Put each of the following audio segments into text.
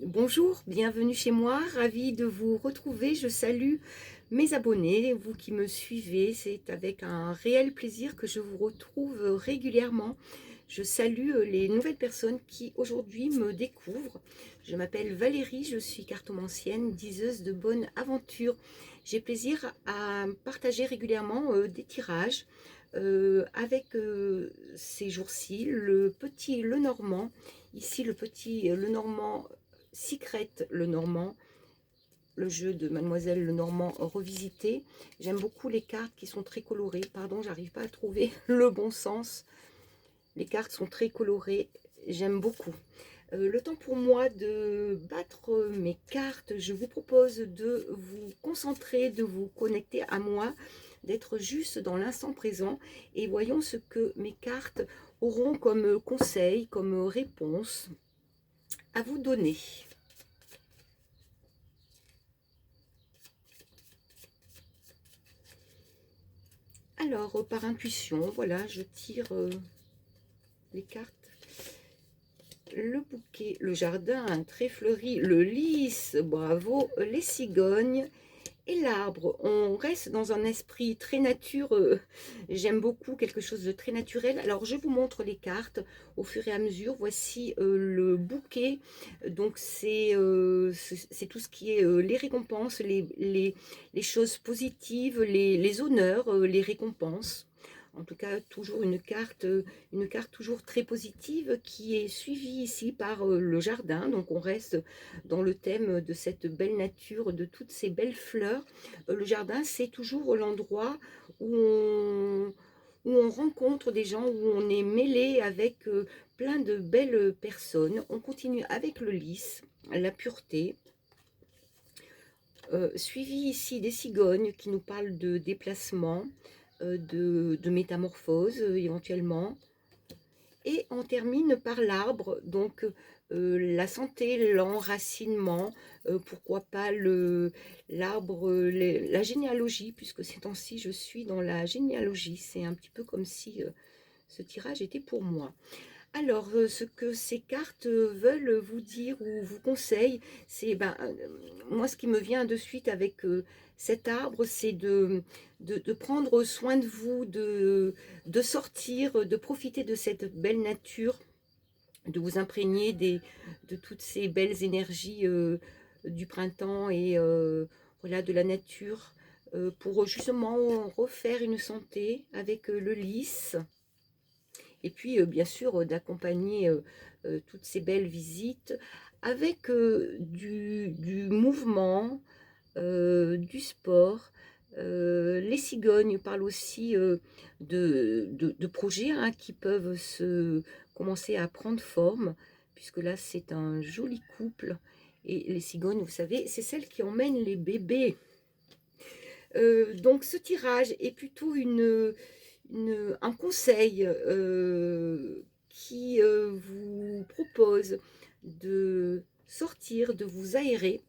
Bonjour, bienvenue chez moi, ravie de vous retrouver. Je salue mes abonnés, vous qui me suivez. C'est avec un réel plaisir que je vous retrouve régulièrement. Je salue les nouvelles personnes qui aujourd'hui me découvrent. Je m'appelle Valérie, je suis cartomancienne, diseuse de bonne aventure. J'ai plaisir à partager régulièrement des tirages avec ces jours-ci le petit Lenormand. Ici, le petit Lenormand Secret Lenormand, le jeu de Mademoiselle Lenormand revisité. J'aime beaucoup les cartes qui sont très colorées. Pardon, j'arrive pas à trouver le bon sens. Les cartes sont très colorées. J'aime beaucoup. Le temps pour moi de battre mes cartes, je vous propose de vous concentrer, de vous connecter à moi, d'être juste dans l'instant présent et voyons ce que mes cartes auront comme conseil, comme réponse à vous donner. Alors, par intuition, voilà, je tire les cartes. Le bouquet, le jardin très fleuri, le lys, bravo, les cigognes et l'arbre. On reste dans un esprit très nature. J'aime beaucoup quelque chose de très naturel. Alors, je vous montre les cartes au fur et à mesure. Voici le bouquet. Donc, c'est tout ce qui est les récompenses, les choses positives, les honneurs, les récompenses. En tout cas, toujours une carte toujours très positive qui est suivie ici par le jardin. Donc, on reste dans le thème de cette belle nature, de toutes ces belles fleurs. Le jardin, c'est toujours l'endroit où on rencontre des gens, où on est mêlé avec plein de belles personnes. On continue avec le lys, la pureté. Suivi ici des cigognes qui nous parlent de déplacement, de métamorphose éventuellement. Et on termine par l'arbre, donc la santé, l'enracinement, pourquoi pas l'arbre, la généalogie, puisque ces temps-ci je suis dans la généalogie. C'est un petit peu comme si ce tirage était pour moi. Alors, ce que ces cartes veulent vous dire ou vous conseillent, c'est, moi, ce qui me vient de suite avec cet arbre, c'est de prendre soin de vous, de sortir, de profiter de cette belle nature, de vous imprégner de toutes ces belles énergies du printemps et voilà, de la nature, pour justement refaire une santé avec le lys. Et puis, bien sûr, d'accompagner toutes ces belles visites avec du mouvement, du sport. Les cigognes parlent aussi de projets hein, qui peuvent commencer à prendre forme, puisque là, c'est un joli couple. Et les cigognes, vous savez, c'est celles qui emmènent les bébés. Donc, ce tirage est plutôt un conseil qui vous propose de sortir, de vous aérer,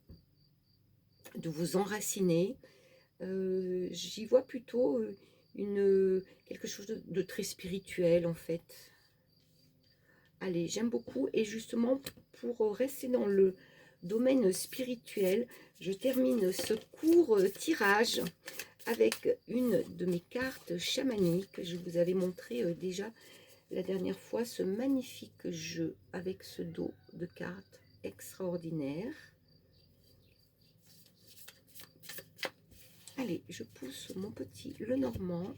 de vous enraciner. J'y vois plutôt quelque chose de très spirituel en fait. Allez, j'aime beaucoup et justement pour rester dans le domaine spirituel, je termine ce court tirage avec une de mes cartes chamaniques. Je vous avais montré déjà la dernière fois ce magnifique jeu avec ce dos de cartes extraordinaire. Allez, je pousse mon petit Lenormand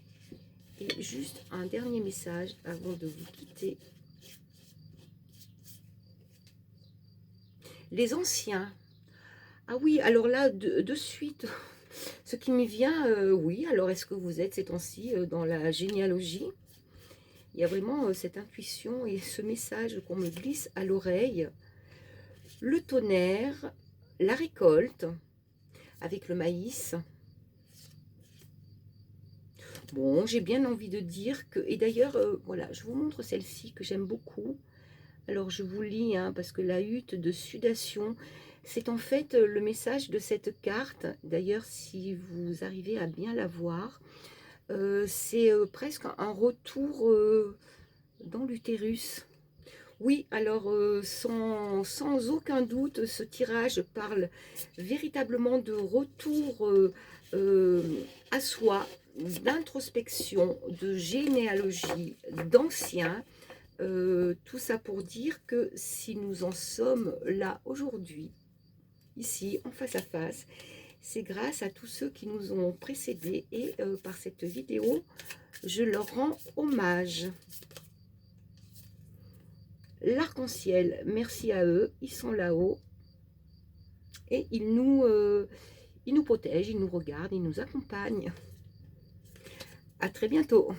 et juste un dernier message avant de vous quitter. Les anciens. Ah oui, alors là, de suite, ce qui me vient, oui, alors est-ce que vous êtes ces temps-ci dans la généalogie? Il y a vraiment cette intuition et ce message qu'on me glisse à l'oreille. Le tonnerre, la récolte avec le maïs. Bon, j'ai bien envie de dire que... Et d'ailleurs, voilà, je vous montre celle-ci que j'aime beaucoup. Alors, je vous lis, hein, parce que la hutte de sudation, c'est en fait le message de cette carte. D'ailleurs, si vous arrivez à bien la voir, c'est presque un retour dans l'utérus. Oui, alors sans aucun doute, ce tirage parle véritablement de retour euh, à soi, d'introspection, de généalogie, d'anciens. Tout ça pour dire que si nous en sommes là aujourd'hui, ici, en face à face, c'est grâce à tous ceux qui nous ont précédés et par cette vidéo, je leur rends hommage. L'arc-en-ciel, merci à eux, ils sont là-haut et ils nous protègent, ils nous regardent, ils nous accompagnent. À très bientôt.